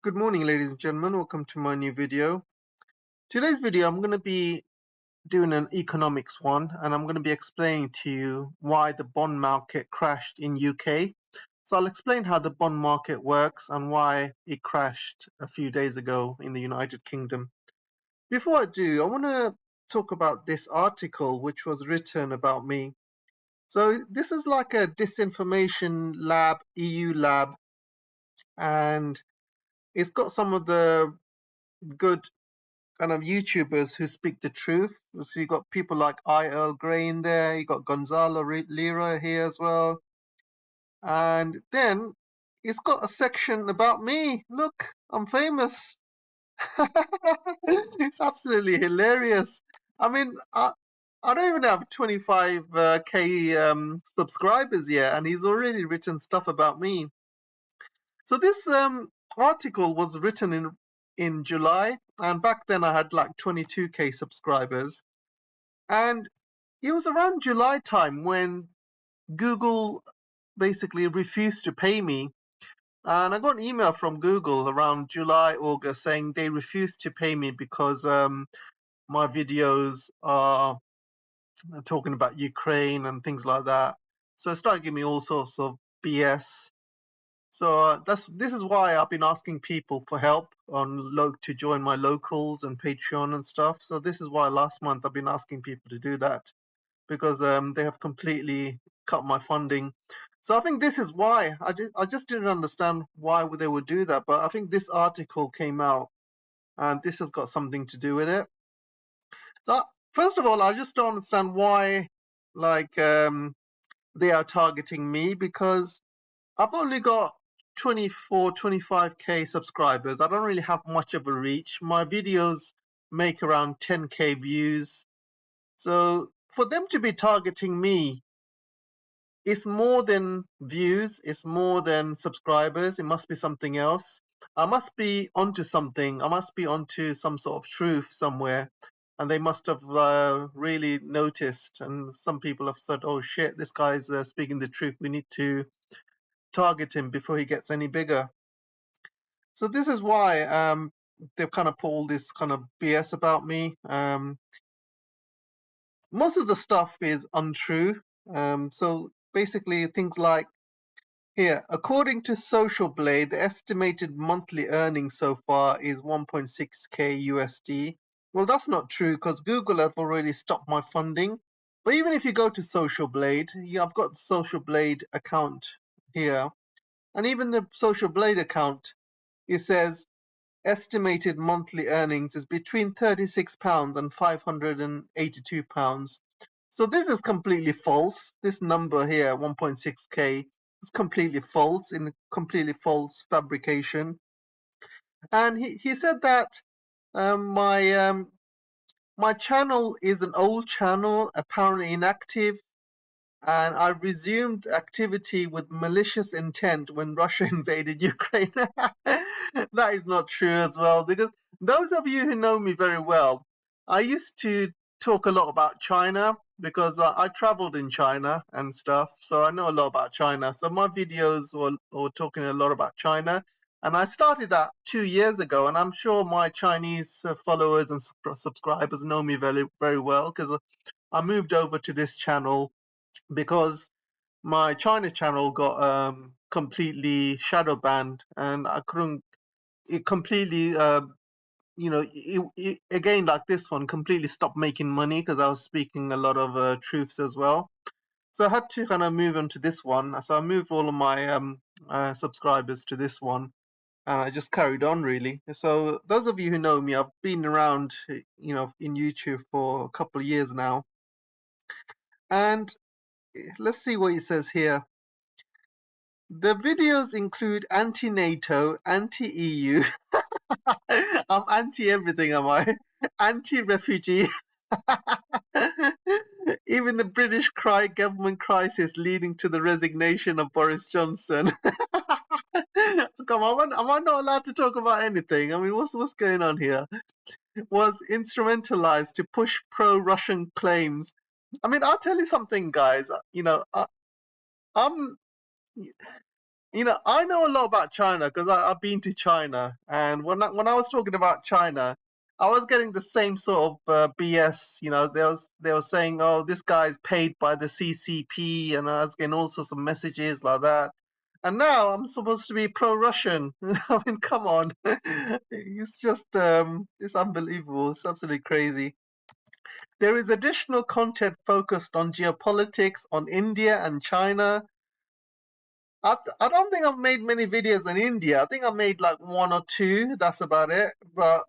Good morning, ladies and gentlemen. Welcome to my new video. Today's video, I'm going to be doing an economics one, and I'm going to be explaining to you why the bond market crashed in UK. So I'll explain how the bond market works and why it crashed a few days ago in the United Kingdom. Before I do, I want to talk about this article which was written about me. So this is like a disinformation lab, EU lab, and it's got some of the good kind of YouTubers who speak the truth. So you got people like Earl Grey in there, you got Gonzalo Lira here as well. And then it's got a section about me. Look, I'm famous. It's absolutely hilarious. I mean, I don't even have 25k subscribers yet, and he's already written stuff about me. So this article was written in July, and back then I had like 22k subscribers, and it was around July time when Google basically refused to pay me, and I got an email from Google around July, August saying they refused to pay me because my videos are talking about Ukraine and things like that. So it started giving me all sorts of BS. So this is why I've been asking people for help to join my locals and Patreon and stuff. So this is why last month I've been asking people to do that, because they have completely cut my funding. So I think this is why I just didn't understand why they would do that. But I think this article came out, and this has got something to do with it. So first of all, I just don't understand why they are targeting me, because I've only got 24, 25k subscribers. I don't really have much of a reach. My videos make around 10k views. So for them to be targeting me, it's more than views, it's more than subscribers. It must be something else. I must be onto something. I must be onto some sort of truth somewhere. And they must have really noticed. And some people have said, oh shit, this guy's speaking the truth. We need to target him before he gets any bigger. So this is why they've kind of put all this kind of BS about me. Most of the stuff is untrue. So basically things like here, according to Social Blade, the estimated monthly earnings so far is 1.6k USD. Well, that's not true because Google have already stopped my funding. But even if you go to Social Blade, yeah, I've got the Social Blade account here. And even the Social Blade account, it says estimated monthly earnings is between £36 and £582. So this is completely false. This number here, 1.6k, is completely false, in a completely false fabrication. And he said that my channel is an old channel, apparently inactive, and I resumed activity with malicious intent when Russia invaded Ukraine. That is not true as well, because those of you who know me very well, I used to talk a lot about China because I traveled in China and stuff, so I know a lot about China. So my videos were talking a lot about China, and I started that 2 years ago, and I'm sure my Chinese followers and subscribers know me very, very well because I moved over to this channel because my China channel got completely shadow banned, and I couldn't. It completely, again like this one, completely stopped making money because I was speaking a lot of truths as well. So I had to kind of move on to this one. So I moved all of my subscribers to this one, and I just carried on really. So those of you who know me, I've been around, in YouTube for a couple of years now, and let's see what it says here. The videos include anti-NATO, anti-EU. I'm anti-everything, am I? Anti-refugee. Even the British government crisis leading to the resignation of Boris Johnson. Come on, am I not allowed to talk about anything? I mean, what's going on here? Was instrumentalized to push pro-Russian claims. I mean, I'll tell you something, guys. I'm I know a lot about China because I've been to China, and when I was talking about China, I was getting the same sort of BS. They were saying, "Oh, this guy's paid by the CCP," and I was getting all sorts of messages like that. And now I'm supposed to be pro-Russian. I mean, come on, it's unbelievable. It's absolutely crazy. There is additional content focused on geopolitics, on India and China. I don't think I've made many videos in India. I think I made like one or two. That's about it. But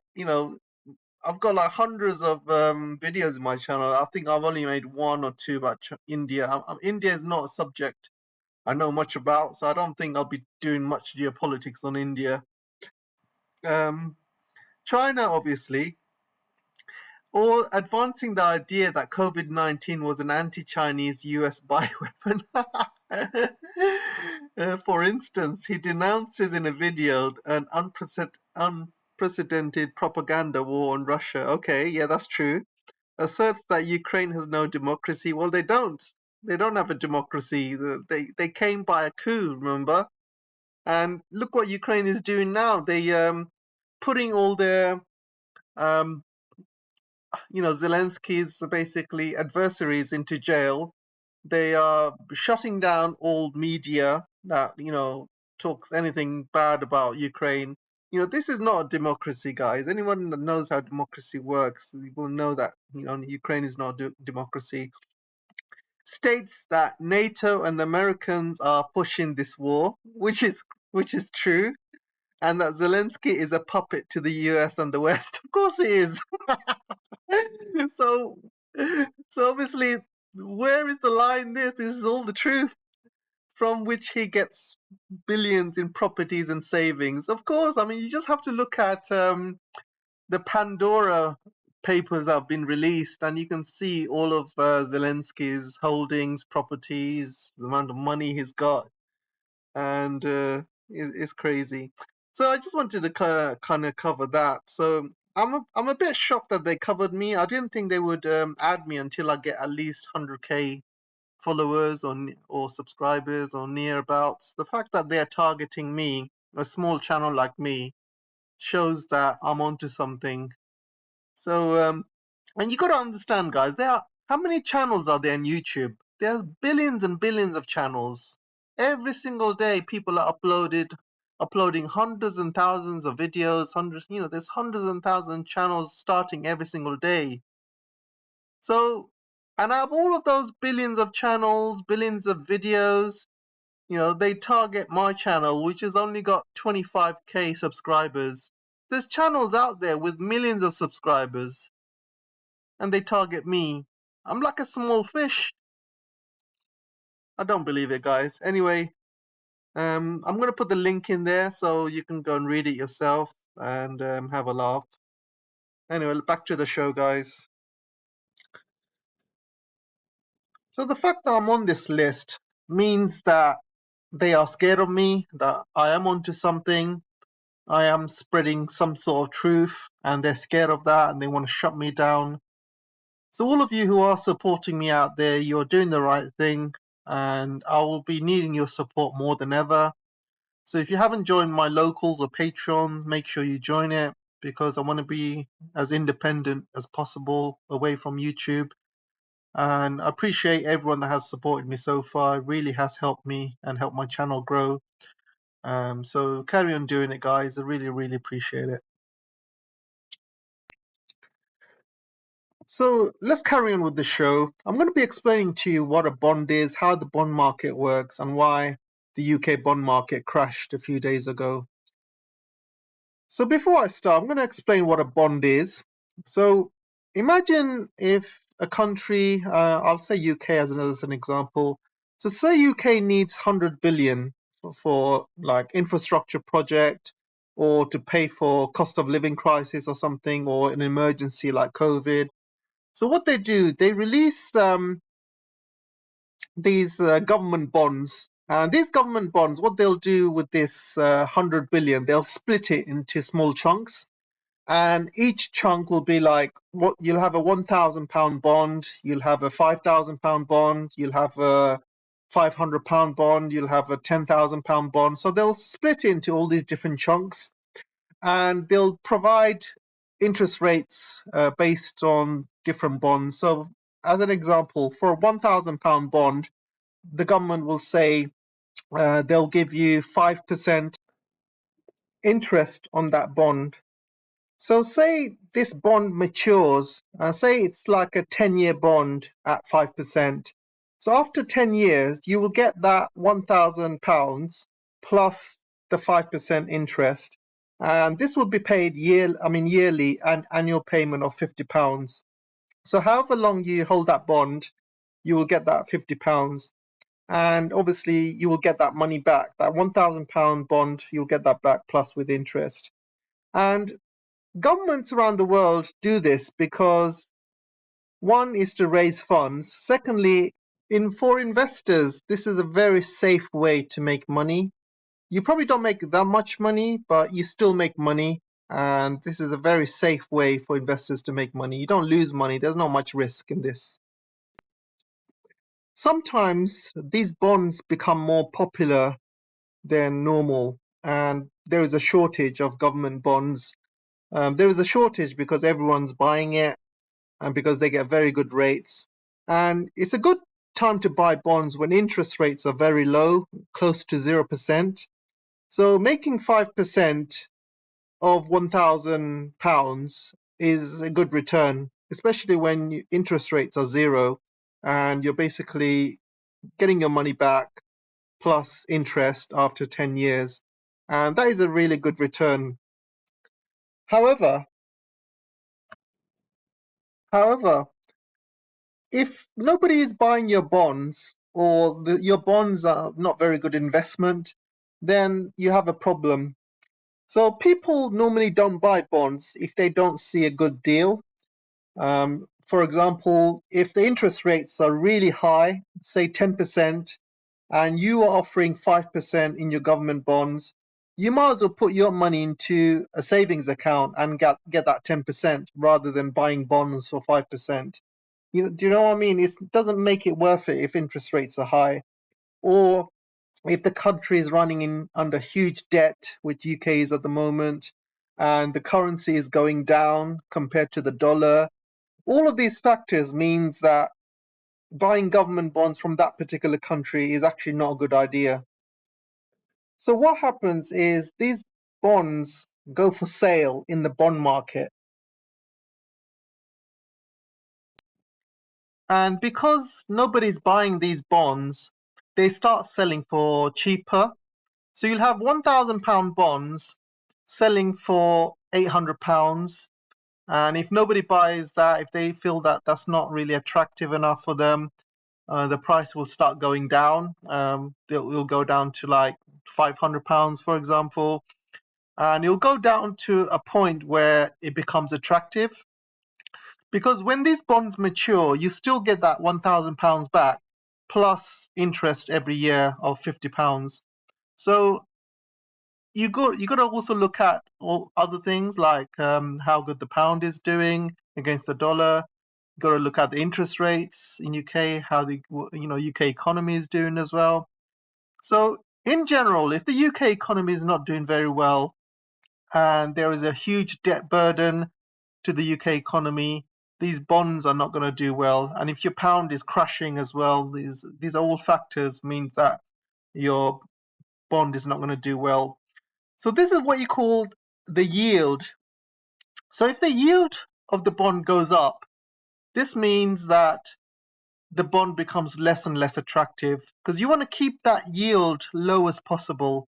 I've got like hundreds of videos in my channel. I think I've only made one or two about India. India is not a subject I know much about, so I don't think I'll be doing much geopolitics on India. Um, China, obviously, or advancing the idea that COVID-19 was an anti-Chinese US bioweapon. For instance, he denounces in a video an unprecedented propaganda war on Russia. Okay, yeah, that's true. Asserts that Ukraine has no democracy. Well, they don't. They don't have a democracy. They came by a coup, remember? And look what Ukraine is doing now. They putting all their um, Zelensky's basically adversaries into jail. They are shutting down all media that, talks anything bad about Ukraine. This is not a democracy, guys. Anyone that knows how democracy works will know that, Ukraine is not a democracy. States that NATO and the Americans are pushing this war, which is true, and that Zelensky is a puppet to the US and the West. Of course he is. so so obviously, where is the line? This is all the truth, from which he gets billions in properties and savings. Of course, I mean, you just have to look at the Pandora papers that have been released, and you can see all of Zelensky's holdings, properties, the amount of money he's got, and it's crazy. So I just wanted to kind of cover that. So I'm a bit shocked that they covered me. I didn't think they would add me until I get at least 100k followers or subscribers or nearabouts. The fact that they're targeting me, a small channel like me, shows that I'm onto something. So and you got to understand, guys, how many channels are there on YouTube? There's billions and billions of channels. Every single day, people are uploading hundreds and thousands of videos. There's hundreds and thousands of channels starting every single day. So, and out of all of those billions of channels, billions of videos, they target my channel, which has only got 25k subscribers. There's channels out there with millions of subscribers, and they target me. I'm like a small fish. I don't believe it, guys. Anyway, I'm going to put the link in there so you can go and read it yourself and have a laugh. Anyway, back to the show, guys. So the fact that I'm on this list means that they are scared of me, that I am onto something. I am spreading some sort of truth, and they're scared of that and they want to shut me down. So all of you who are supporting me out there, you're doing the right thing, and I will be needing your support more than ever. So if you haven't joined my locals or Patreon, make sure you join it, because I want to be as independent as possible away from YouTube. And I appreciate everyone that has supported me so far. It really has helped me and helped my channel grow. So carry on doing it, guys. I really, really appreciate it. So let's carry on with the show. I'm going to be explaining to you what a bond is, how the bond market works, and why the UK bond market crashed a few days ago. So before I start, I'm going to explain what a bond is. So imagine if a country, I'll say UK as an example. So say UK needs 100 billion for like infrastructure project, or to pay for cost of living crisis or something, or an emergency like COVID. So what they do, they release these government bonds. And these government bonds, what they'll do with this 100 billion, they'll split it into small chunks. And each chunk will be like, what you'll have a £1,000 bond, you'll have a £5,000 bond, you'll have a £500 bond, you'll have a £10,000 bond. So they'll split into all these different chunks, and they'll provide interest rates based on different bonds. So, as an example, for a £1,000 bond, the government will say they'll give you 5% interest on that bond. So, say this bond matures, say it's like a 10-year bond at 5%. So, after 10 years, you will get that £1,000 plus the 5% interest. And this will be paid yearly, an annual payment of £50. So, however long you hold that bond, you will get that £50. And obviously, you will get that money back. That £1,000 bond, you'll get that back plus with interest. And governments around the world do this because one is to raise funds. Secondly, for investors, this is a very safe way to make money. You probably don't make that much money, but you still make money. And this is a very safe way for investors to make money. You don't lose money. There's not much risk in this. Sometimes these bonds become more popular than normal, and there is a shortage of government bonds. There is a shortage because everyone's buying it and because they get very good rates. And it's a good time to buy bonds when interest rates are very low, close to 0%. So making 5% of £1,000 is a good return, especially when interest rates are zero and you're basically getting your money back plus interest after 10 years. And that is a really good return. However, however, if nobody is buying your bonds or your bonds are not very good investment, then you have a problem. So people normally don't buy bonds if they don't see a good deal. For example, if the interest rates are really high, say 10%, and you are offering 5% in your government bonds, you might as well put your money into a savings account and get that 10% rather than buying bonds for 5%. Do you know what I mean? It doesn't make it worth it if interest rates are high, or if the country is running in under huge debt, which UK is at the moment, and the currency is going down compared to the dollar. All of these factors means that buying government bonds from that particular country is actually not a good idea. So what happens is these bonds go for sale in the bond market. And because nobody's buying these bonds, they start selling for cheaper. So you'll have £1,000 bonds selling for £800. And if nobody buys that, if they feel that that's not really attractive enough for them, the price will start going down. It'll go down to like £500, for example. And it'll go down to a point where it becomes attractive. Because when these bonds mature, you still get that £1,000 back plus interest every year of £50. So you got to also look at all other things like how good the pound is doing against the dollar. You got to look at the interest rates in UK, how the UK economy is doing as well. So in general, if the UK economy is not doing very well and there is a huge debt burden to the UK economy, these bonds are not going to do well. And if your pound is crashing as well, these all factors mean that your bond is not going to do well. So this is what you call the yield. So if the yield of the bond goes up, this means that the bond becomes less and less attractive because you want to keep that yield low as possible.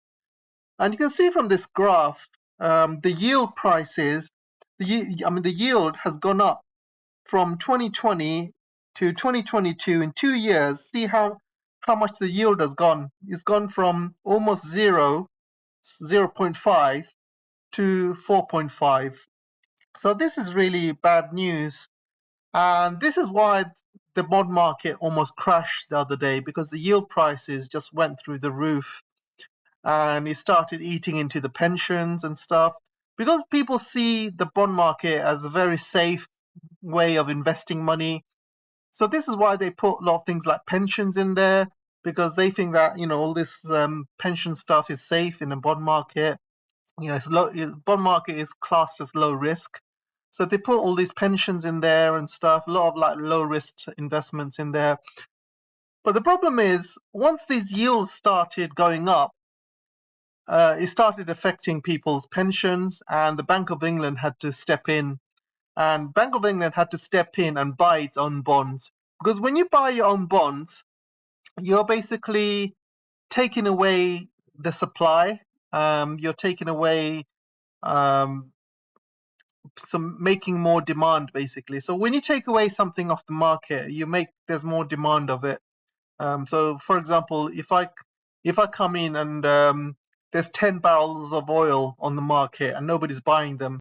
And you can see from this graph, the yield prices, the yield has gone up from 2020 to 2022 in 2 years. See how much the yield has gone. It's gone from almost 0.5 to 4.5. So this is really bad news. And this is why the bond market almost crashed the other day, because the yield prices just went through the roof and it started eating into the pensions and stuff. Because people see the bond market as a very safe way of investing money. So this is why they put a lot of things like pensions in there. because they think that all this pension stuff is safe in the bond market. It's low. Bond market is classed as low risk, so they put all these pensions in there and stuff. A lot of like low risk investments in there. But the problem is, once these yields started going up, it started affecting people's pensions, and the Bank of England had to step in. And Bank of England had to step in and buy its own bonds, because when you buy your own bonds, you're basically taking away the supply. You're taking away um, some making more demand basically. So when you take away something off the market, there's more demand of it. So for example, if I come in and there's 10 barrels of oil on the market and nobody's buying them,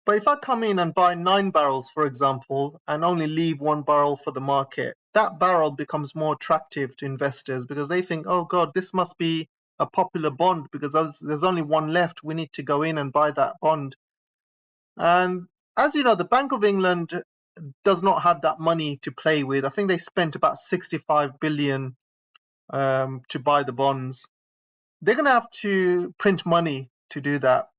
but if I come in and buy 9 barrels, for example, and only leave 1 barrel for the market, that barrel becomes more attractive to investors because they think, oh God, this must be a popular bond because there's only one left. We need to go in and buy that bond. And as you know, the Bank of England does not have that money to play with. I think they spent about 65 billion to buy the bonds. They're going to have to print money to do that.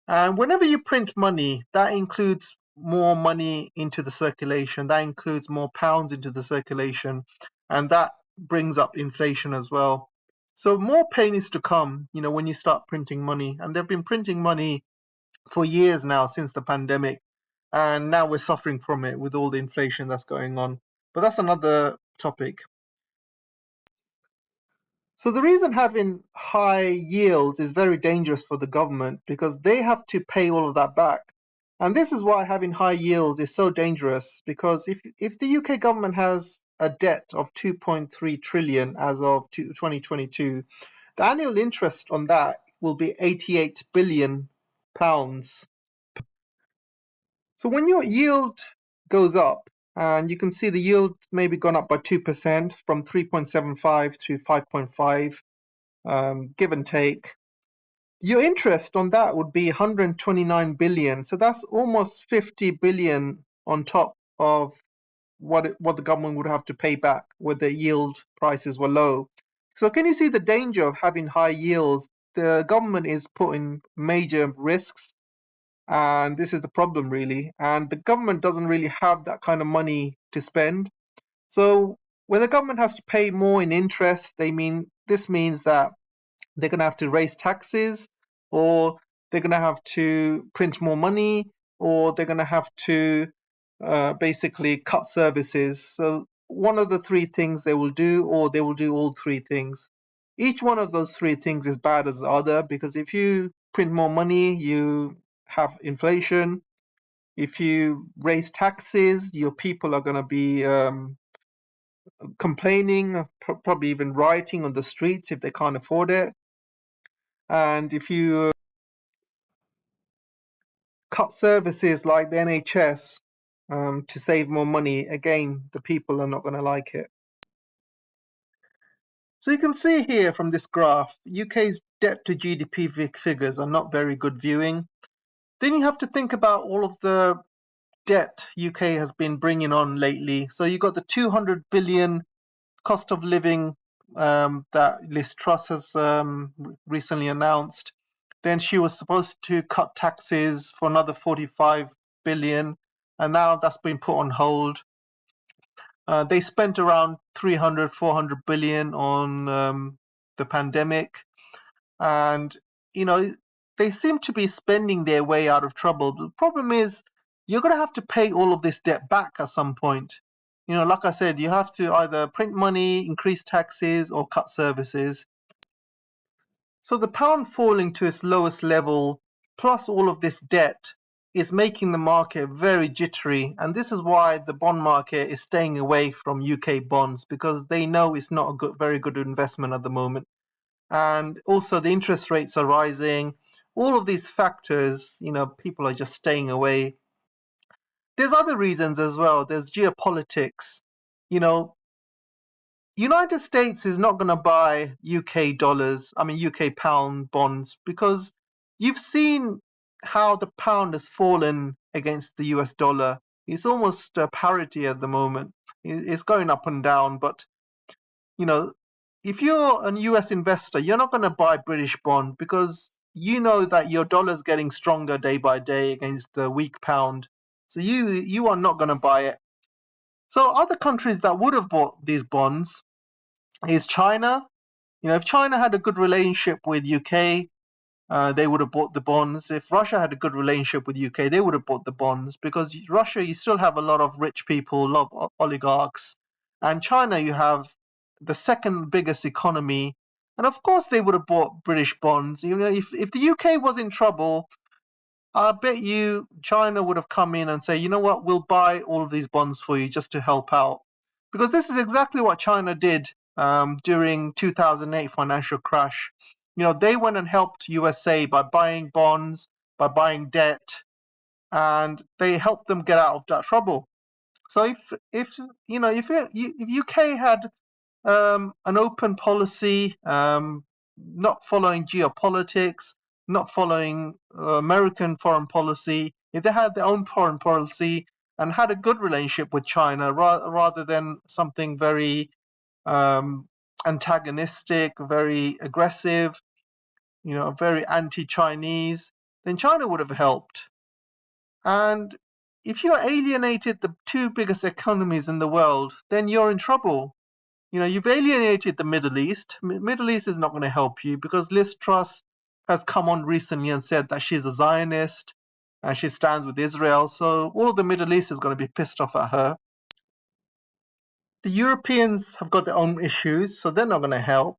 And whenever you print money, that includes more money into the circulation. That includes more pounds into the circulation. And that brings up inflation as well. So more pain is to come, when you start printing money. And they've been printing money for years now since the pandemic. And now we're suffering from it with all the inflation that's going on. But that's another topic. So the reason having high yields is very dangerous for the government because they have to pay all of that back. And this is why having high yields is so dangerous because if the UK government has a debt of 2.3 trillion as of 2022, the annual interest on that will be 88 billion pounds. So when your yield goes up, and you can see the yield maybe gone up by 2% from 3.75 to 5.5, give and take. Your interest on that would be 129 billion. So that's almost 50 billion on top of what the government would have to pay back where the yield prices were low. So can you see the danger of having high yields? The government is putting major risks, and this is the problem really. And the government doesn't really have that kind of money to spend. So when the government has to pay more in interest, this means that they're going to have to raise taxes, or they're going to have to print more money, or they're going to have to basically cut services. So one of the three things they will do, or they will do all three things. Each one of those three things is bad as the other because if you print more money, you have inflation. If you raise taxes, your people are going to be complaining, probably even rioting on the streets if they can't afford it. And if you cut services like the NHS to save more money, again, the people are not going to like it. So you can see here from this graph, UK's debt to GDP figures are not very good viewing. Then you have to think about all of the debt UK has been bringing on lately. So you got the 200 billion cost of living that Liz Truss has recently announced. Then she was supposed to cut taxes for another 45 billion, and now that's been put on hold. They spent around 300, 400 billion on the pandemic, and they seem to be spending their way out of trouble. The problem is you're going to have to pay all of this debt back at some point. Like I said, you have to either print money, increase taxes, or cut services. So the pound falling to its lowest level, plus all of this debt, is making the market very jittery. And this is why the bond market is staying away from UK bonds, because they know it's not a very good investment at the moment. And also the interest rates are rising. All of these factors, people are just staying away. There's other reasons as well. There's geopolitics. United States is not going to buy UK pound bonds, because you've seen how the pound has fallen against the US dollar. It's almost parity at the moment. It's going up and down, but You know, if you're an US investor, you're not going to buy British bond because you know that your dollar's getting stronger day by day against the weak pound. So you are not going to buy it. So other countries that would have bought these bonds is China. If China had a good relationship with UK, they would have bought the bonds. If Russia had a good relationship with UK, they would have bought the bonds because Russia, you still have a lot of rich people, a lot of oligarchs, and China, you have the second biggest economy, and of course they would have bought British bonds. If the UK was in trouble, I bet you China would have come in and say, you know what, we'll buy all of these bonds for you just to help out. Because this is exactly what China did during 2008 financial crash. They went and helped USA by buying bonds, by buying debt, and they helped them get out of that trouble. So if UK had an open policy, not following geopolitics, not following American foreign policy, if they had their own foreign policy and had a good relationship with China rather than something very antagonistic, very aggressive, very anti-Chinese, then China would have helped. And if you alienated the two biggest economies in the world, then you're in trouble. You've alienated the Middle East. Middle East is not going to help you because Liz Truss has come on recently and said that she's a Zionist and she stands with Israel. So all of the Middle East is going to be pissed off at her. The Europeans have got their own issues, so they're not going to help.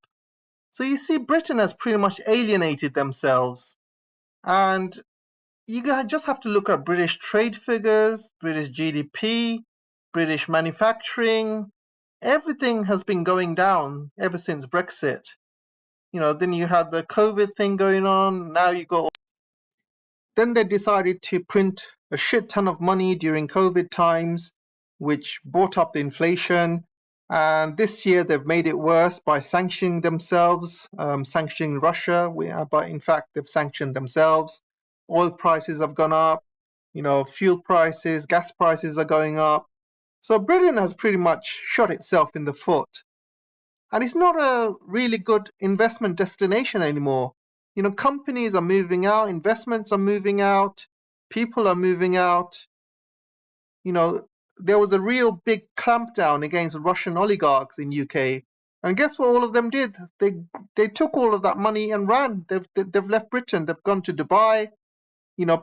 So you see, Britain has pretty much alienated themselves. And you just have to look at British trade figures, British GDP, British manufacturing. Everything has been going down ever since Brexit. Then you had the COVID thing going on. Now you got. Then they decided to print a shit ton of money during COVID times, which brought up the inflation. And this year they've made it worse by sanctioning themselves, sanctioning Russia. But in fact, they've sanctioned themselves. Oil prices have gone up. Fuel prices, gas prices are going up. So Britain has pretty much shot itself in the foot. And it's not a really good investment destination anymore. Companies are moving out, investments are moving out, people are moving out. There was a real big clampdown against Russian oligarchs in UK. And guess what all of them did? They took all of that money and ran. They've left Britain. They've gone to Dubai.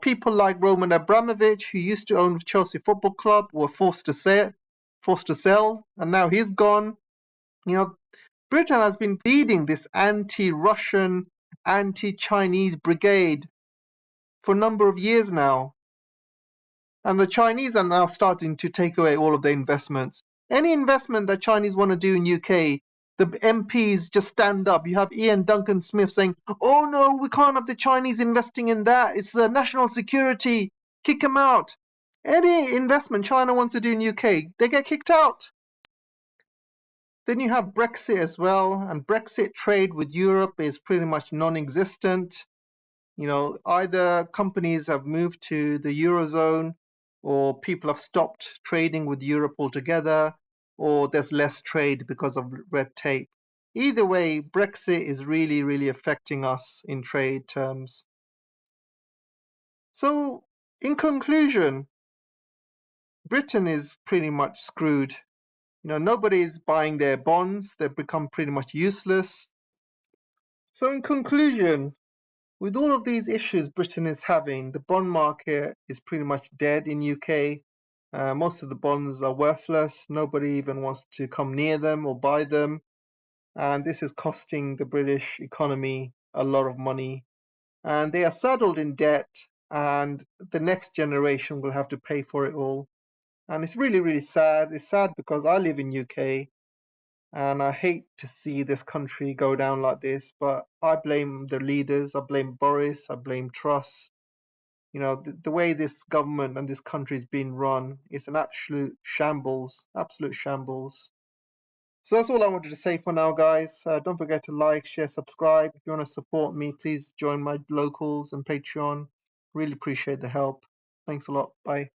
People like Roman Abramovich, who used to own Chelsea Football Club, were forced to sell, and now he's gone. Britain has been leading this anti-Russian, anti-Chinese brigade for a number of years now. And the Chinese are now starting to take away all of their investments. Any investment that Chinese want to do in UK, the MPs just stand up. You have Ian Duncan Smith saying, oh no, we can't have the Chinese investing in that. It's national security. Kick them out. Any investment China wants to do in UK, they get kicked out. Then you have Brexit as well, and Brexit trade with Europe is pretty much non-existent. Either companies have moved to the Eurozone, or people have stopped trading with Europe altogether, or there's less trade because of red tape. Either way, Brexit is really, really affecting us in trade terms. So, in conclusion, Britain is pretty much screwed. Nobody's buying their bonds. They've become pretty much useless. So in conclusion, with all of these issues Britain is having, the bond market is pretty much dead in UK. Most of the bonds are worthless. Nobody even wants to come near them or buy them. And this is costing the British economy a lot of money. And they are saddled in debt, and the next generation will have to pay for it all. And it's really, really sad. It's sad because I live in UK and I hate to see this country go down like this, but I blame the leaders. I blame Boris. I blame Truss. The way this government and this country is being run is an absolute shambles, absolute shambles. So that's all I wanted to say for now, guys. Don't forget to like, share, subscribe. If you want to support me, please join my locals and Patreon. Really appreciate the help. Thanks a lot. Bye.